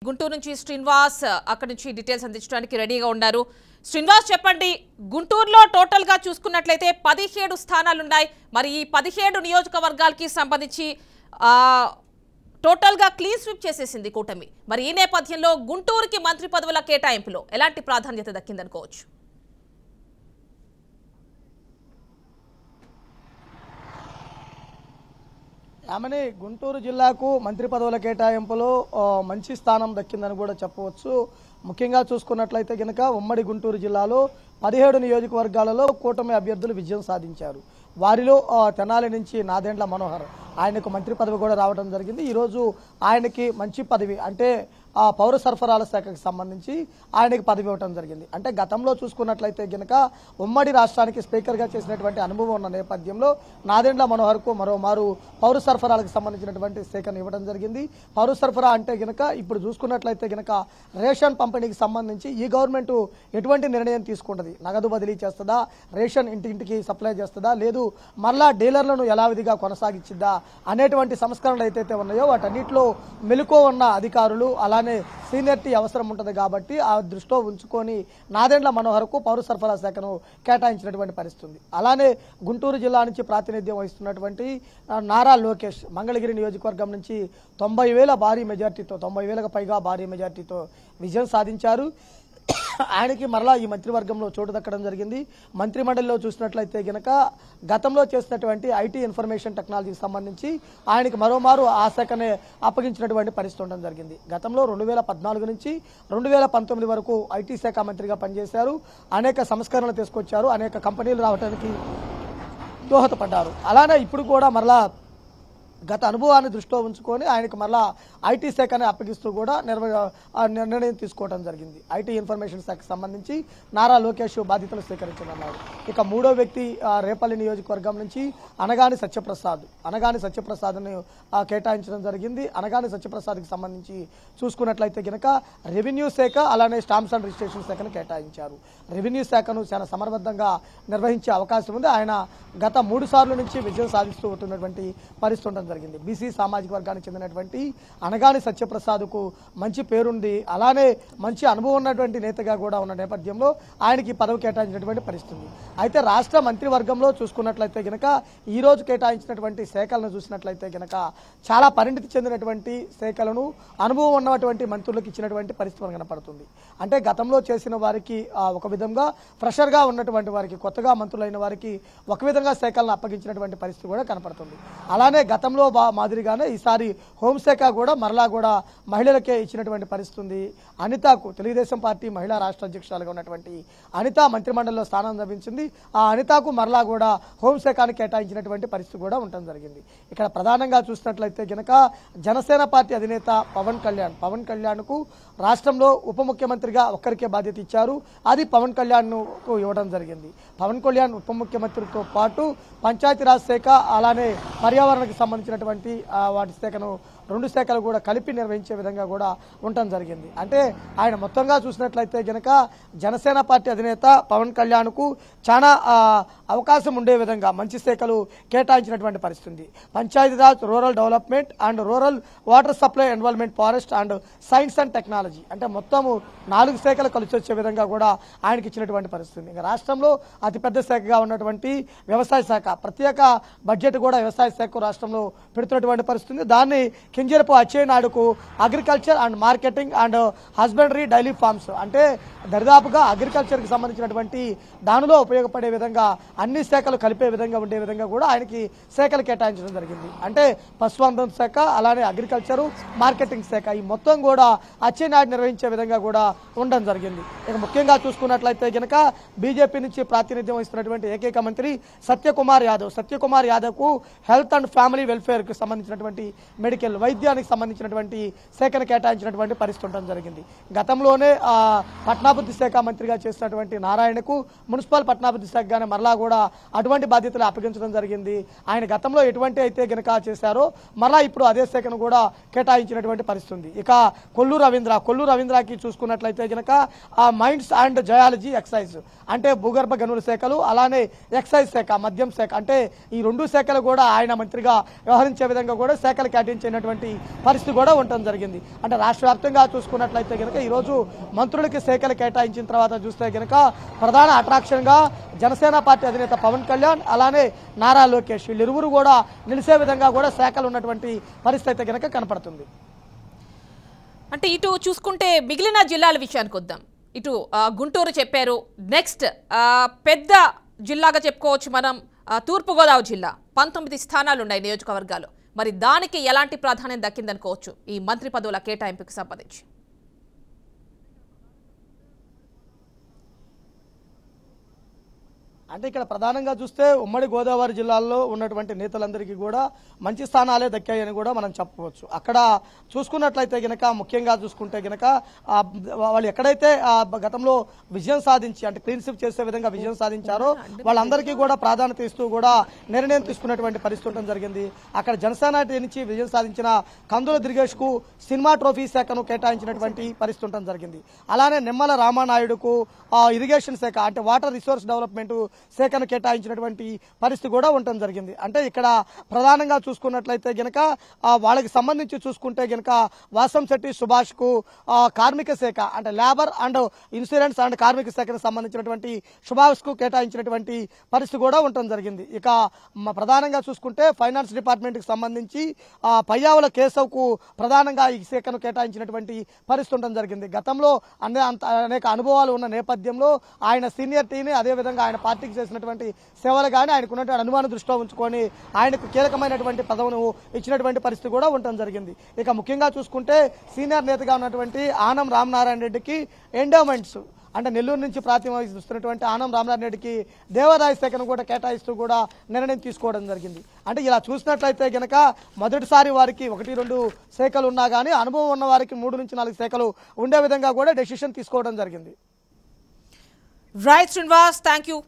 గుంటూరు నుంచి శ్రీనివాస్ అక్కడి నుంచి డీటెయిల్స్ అందించడానికి రెడీగా ఉన్నారు. శ్రీనివాస్ చెప్పండి, గుంటూరులో టోటల్ గా చూసుకున్నట్లయితే 17 స్థానాలు ఉన్నాయి. మరి ఈ 17 నియోజకవర్గాలకి సంబంధించి టోటల్ గా క్లీన్ స్వీప్ చేసేసింది కూటమి. మరి ఈ నేపథ్యంలో గుంటూరుకి మంత్రి పదవుల కేటాయింపులో ఎలాంటి ప్రాధాన్యత దక్కిందనుకోవచ్చు? ఆమెని గుంటూరు జిల్లాకు మంత్రి పదవుల కేటాయింపులో మంచి స్థానం దక్కిందని కూడా చెప్పవచ్చు. ముఖ్యంగా చూసుకున్నట్లయితే గనక ఉమ్మడి గుంటూరు జిల్లాలో 17 నియోజకవర్గాలలో కూటమి అభ్యర్థులు విజయం సాధించారు. వారిలో తెనాలి నుంచి నాదెండ్ల మనోహర్ ఆయనకు మంత్రి పదవి కూడా రావడం జరిగింది. ఈరోజు ఆయనకి మంచి పదవి అంటే పౌర సరఫరాల శాఖకు సంబంధించి ఆయనకి పదవి ఇవ్వడం జరిగింది. అంటే గతంలో చూసుకున్నట్లయితే గనక ఉమ్మడి రాష్ట్రానికి స్పీకర్గా చేసినటువంటి అనుభవం ఉన్న నేపథ్యంలో నాదెండ్ల మనోహర్కు మరోమారు పౌర సరఫరాలకు సంబంధించినటువంటి శాఖను ఇవ్వడం జరిగింది. పౌర సరఫరా అంటే గనక ఇప్పుడు చూసుకున్నట్లయితే గనక రేషన్ పంపిణీకి సంబంధించి ఈ గవర్నమెంట్ ఎటువంటి నిర్ణయం తీసుకుంటుంది, నగదు బదిలీ చేస్తుందా, రేషన్ ఇంటింటికి సప్లై చేస్తుందా, లేదు మరలా డీలర్లను యథావిధిగా కొనసాగించిద్దా అనేటువంటి సంస్కరణలు ఏదైతే ఉన్నాయో వాటన్నిటిలో మెలుకో ఉన్న అధికారులు అలానే సీనియర్టీ అవసరం ఉంటుంది కాబట్టి ఆ దృష్టిలో ఉంచుకొని నాదెండ్ల మనోహర్కు పౌర సరఫరా శాఖను కేటాయించినటువంటి పరిస్థితి. అలానే గుంటూరు జిల్లా నుంచి ప్రాతినిధ్యం వహిస్తున్నటువంటి నారా లోకేష్ మంగళగిరి నియోజకవర్గం నుంచి 90,000 భారీ మెజార్టీతో 90,000కు పైగా భారీ మెజార్టీతో విజయం సాధించారు. ఆయనకి మరలా ఈ మంత్రివర్గంలో చోటు దక్కడం జరిగింది. మంత్రిమండలిలో చూసినట్లయితే గనక గతంలో చేసినటువంటి ఐటీ ఇన్ఫర్మేషన్ టెక్నాలజీకి సంబంధించి ఆయనకి మరోమారు ఆ శాఖనే అప్పగించినటువంటి పరిస్థితి ఉండడం జరిగింది. గతంలో 2014 నుంచి 2019 వరకు ఐటీ శాఖ మంత్రిగా పనిచేశారు. అనేక సంస్కరణలు తీసుకొచ్చారు, అనేక కంపెనీలు రావడానికి దోహదపడ్డారు. అలానే ఇప్పుడు కూడా మరలా గత అనుభవాన్ని దృష్టిలో ఉంచుకొని ఆయనకు మరలా ఐటీ శాఖని అప్పగిస్తూ కూడా నిర్ణయం తీసుకోవడం జరిగింది. ఐటీ ఇన్ఫర్మేషన్ శాఖకు సంబంధించి నారా లోకేష్ బాధ్యతలు స్వీకరించనున్నారు. ఇక మూడో వ్యక్తి రేపల్లి నియోజకవర్గం నుంచి అనగాని సత్యప్రసాద్ను కేటాయించడం జరిగింది. అనగాని సత్యప్రసాద్కి సంబంధించి చూసుకున్నట్లయితే కనుక రెవెన్యూ శాఖ అలానే స్టాంప్స్ అండ్ రిజిస్ట్రేషన్ శాఖను కేటాయించారు. రెవెన్యూ శాఖను చాలా సమర్థవంతంగా నిర్వహించే అవకాశం ఉంది. ఆయన గత 3 సార్లు నుంచి విజయం సాధిస్తూ ఉంటున్నటువంటి పరిస్థితి ఉండడం జరిగింది. బీసీ సామాజిక వర్గానికి చెందినటువంటి అనగాని సత్యప్రసాద్కు మంచి పేరుంది, అలానే మంచి అనుభవం ఉన్నటువంటి నేతగా కూడా ఉన్న నేపథ్యంలో ఆయనకి పదవి కేటాయించినటువంటి పరిస్థితి. అయితే రాష్ట్ర మంత్రివర్గంలో చూసుకున్నట్లయితే గనక ఈ రోజు కేటాయించినటువంటి శాఖలను చూసినట్లయితే గనక చాలా పరిణితి చెందినటువంటి శాఖలను అనుభవం ఉన్నటువంటి మంత్రులకు ఇచ్చినటువంటి పరిస్థితి కనపడుతుంది. అంటే గతంలో చేసిన వారికి ఒక విధంగా ఫ్రెషర్గా ఉన్నటువంటి వారికి, కొత్తగా మంత్రులైన వారికి ఒక విధంగా శాఖలను అప్పగించినటువంటి పరిస్థితి కూడా కనపడుతుంది. అలానే గతంలో మాదిరిగానే ఈసారి హోంశాఖ కూడా మరలా కూడా మహిళలకే ఇచ్చినటువంటి పరిస్థితి ఉంది. అనితకు తెలుగుదేశం పార్టీ మహిళా రాష్ట్ర అధ్యక్షురాలుగా ఉన్నటువంటి అనిత మంత్రిమండలిలో స్థానం లభించింది. ఆ అనితకు మరలా కూడా హోంశాఖని కేటాయించినటువంటి పరిస్థితి కూడా ఉండడం జరిగింది. ఇక్కడ ప్రధానంగా చూసినట్లయితే గనక జనసేన పార్టీ అధినేత పవన్ కళ్యాణ్కు రాష్ట్రంలో ఉప ముఖ్యమంత్రిగా ఒక్కరికే బాధ్యత ఇచ్చారు. అది పవన్ కళ్యాణ్కు ఇవ్వడం జరిగింది. పవన్ కళ్యాణ్ ఉప ముఖ్యమంత్రితో పాటు పంచాయతీరాజ్ శాఖ అలానే పర్యావరణకు సంబంధించినటువంటి వాటి శాఖను 2 శాఖలు కూడా కలిపి నిర్వహించే విధంగా కూడా ఉండటం జరిగింది. అంటే ఆయన మొత్తంగా చూసినట్లయితే గనక జనసేన పార్టీ అధినేత పవన్ కళ్యాణ్కు చాలా అవకాశం ఉండే విధంగా మంచి శాఖలు కేటాయించినటువంటి పరిస్థితి. Panchayati Raj, rural development and rural water supply, environment, forest and science and technology అంటే మొత్తము 4 శాఖలు కలిసి వచ్చే విధంగా కూడా ఆయనకి ఇచ్చినటువంటి పరిస్థితి. ఇంకా రాష్ట్రంలో అతిపెద్ద శాఖగా ఉన్నటువంటి వ్యవసాయ శాఖ, ప్రత్యేక బడ్జెట్ కూడా వ్యవసాయ శాఖకు రాష్ట్రంలో పెడుతున్నటువంటి పరిస్థితి. దాన్ని కింజరపు అచ్చెన్నాయుడుకు agriculture and marketing and husbandry dairy farms అంటే దరిదాపుగా అగ్రికల్చర్కి సంబంధించినటువంటి దానిలో ఉపయోగపడే విధంగా అన్ని శాఖలు కలిపే విధంగా ఉండే విధంగా కూడా ఆయనకి శాఖలు కేటాయించడం జరిగింది. అంటే పశుసంవర్ధక శాఖ అలానే అగ్రికల్చరు, మార్కెటింగ్ శాఖ ఈ మొత్తం కూడా అచ్చెన్నాయుడు నిర్వహించే విధంగా కూడా ఉండడం జరిగింది. ఇక ముఖ్యంగా చూసుకున్నట్లయితే కనుక బీజేపీ నుంచి ప్రాతినిధ్యం వహిస్తున్నటువంటి ఏకైక మంత్రి సత్యకుమార్ యాదవ్కు హెల్త్ అండ్ ఫ్యామిలీ వెల్ఫేర్కి సంబంధించినటువంటి మెడికల్ వైద్యానికి సంబంధించినటువంటి శాఖను కేటాయించినటువంటి పరిస్థితి ఉండడం జరిగింది. గతంలోనే పట్టణాభివృద్ధి శాఖ మంత్రిగా చేసినటువంటి నారాయణకు మున్సిపల్ పట్టణాభివృద్ధి శాఖగానే మరలా కూడా అటువంటి బాధ్యతలు అప్పగించడం జరిగింది. ఆయన గతంలో ఎటువంటి అయితే గనక చేశారో మరలా ఇప్పుడు అదే శాఖను కూడా కేటాయించినటువంటి పరిస్థితి. ఇక కొల్లు రవీంద్రకి చూసుకున్నట్లయితే గనక మైండ్స్ అండ్ జయాలజీ ఎక్సైజ్ అంటే భూగర్భ గనుల శాఖలు అలానే ఎక్సైజ్ శాఖ, మద్యం శాఖ అంటే ఈ 2 శాఖలు కూడా ఆయన మంత్రిగా వ్యవహరించే విధంగా కూడా శాఖలు కేటాయించినటువంటి కేటాయించినటువంటి పరిస్థితి కూడా ఉండటం జరిగింది. అంటే రాష్ట్ర వ్యాప్తంగా చూసుకున్నట్లయితే కనుక ఈరోజు మంత్రులకి శాఖలు కేటాయించిన తర్వాత చూస్తే కనుక ప్రధాన అట్రాక్షన్గా జనసేన పార్టీ అధినేత పవన్ కళ్యాణ్ అలానే నారా లోకేష్ వీళ్ళిరువురు కూడా నిలిసే విధంగా కూడా శాఖలు ఉన్నటువంటి పరిస్థితి అయితే కనుక కనపడుతుంది. అంటే ఇటు చూసుకుంటే మిగిలిన జిల్లాల విషయానికి వద్దాం. ఇటు గుంటూరు చెప్పారు, నెక్స్ట్ పెద్ద జిల్లాగా చెప్పుకోవచ్చు మనం తూర్పుగోదావరి జిల్లా 19 స్థానాలు ఉన్నాయి నియోజకవర్గాలు. మరి దానికి ఎలాంటి ప్రాధాన్యం దక్కిందనుకోవచ్చు ఈ మంత్రి పదవుల కేటాయింపుకి సంబంధించి? అంటే ఇక్కడ ప్రధానంగా చూస్తే ఉమ్మడి గోదావరి జిల్లాల్లో ఉన్నటువంటి నేతలందరికీ కూడా మంచి స్థానాలే దక్కాయని కూడా మనం చెప్పవచ్చు. అక్కడ చూసుకున్నట్లయితే గనక ముఖ్యంగా చూసుకుంటే గనక వాళ్ళు ఎక్కడైతే గతంలో విజయం సాధించి అంటే క్లీన్ స్వీప్ చేసే విధంగా విజయం సాధించారో వాళ్ళందరికీ కూడా ప్రాధాన్యత ఇస్తూ కూడా నిర్ణయం తీసుకున్నటువంటి పరిస్థితి ఉండడం జరిగింది. అక్కడ జనసేన నుంచి విజయం సాధించిన కందుల దుర్గేష్ కు సినిమా ట్రోఫీ శాఖను కేటాయించినటువంటి పరిస్థితి ఉండడం జరిగింది. అలానే నిమ్మల రామానాయుడుకు ఇరిగేషన్ శాఖ అంటే వాటర్ రిసోర్స్ డెవలప్మెంట్ శాఖను కేటాయించినటువంటి పరిస్థితి కూడా ఉండటం జరిగింది. అంటే ఇక్కడ ప్రధానంగా చూసుకున్నట్లయితే గనక వాళ్ళకి సంబంధించి చూసుకుంటే గనక వాసంశెట్టి సుభాష్ కు కార్మిక శాఖ అంటే లేబర్ అండ్ ఇన్సూరెన్స్ అండ్ కార్మిక శాఖకు సంబంధించినటువంటి సుభాష్ కు కేటాయించినటువంటి పరిస్థితి కూడా ఉండటం జరిగింది. ఇక ప్రధానంగా చూసుకుంటే ఫైనాన్స్ డిపార్ట్మెంట్ కి సంబంధించి పయ్యావుల కేశవ్ కు ప్రధానంగా ఈ శాఖను కేటాయించినటువంటి పరిస్థితి ఉండటం జరిగింది. గతంలో అనేక అనుభవాలు ఉన్న నేపథ్యంలో ఆయన సీనియర్టీని అదేవిధంగా ఆయన పార్టీకి చేసినటువంటి సేవలు కానీ ఆయనకున్నటువంటి అనుమానం దృష్టిలో ఉంచుకొని ఆయనకు కీలకమైనటువంటి పదవును ఇచ్చినటువంటి పరిస్థితి కూడా ఉండటం జరిగింది. ఇక ముఖ్యంగా చూసుకుంటే సీనియర్ నేతగా ఉన్నటువంటి ఆనం రామనారాయణ రెడ్డికి ఎండోమెంట్స్ అంటే నెల్లూరు నుంచి ప్రాతినిధ్యం ఆనం రామనారాయణ రెడ్డికి దేవాదాయ శాఖను కూడా కేటాయిస్తూ కూడా నిర్ణయం తీసుకోవడం జరిగింది. అంటే ఇలా చూసినట్లయితే గనక మొదటిసారి వారికి 1-2 శాఖలు ఉన్నా కానీ అనుభవం ఉన్న వారికి 3 నుంచి 4 శాఖలు ఉండే విధంగా కూడా డెసిషన్ తీసుకోవడం జరిగింది. Right Srinivas, thank you.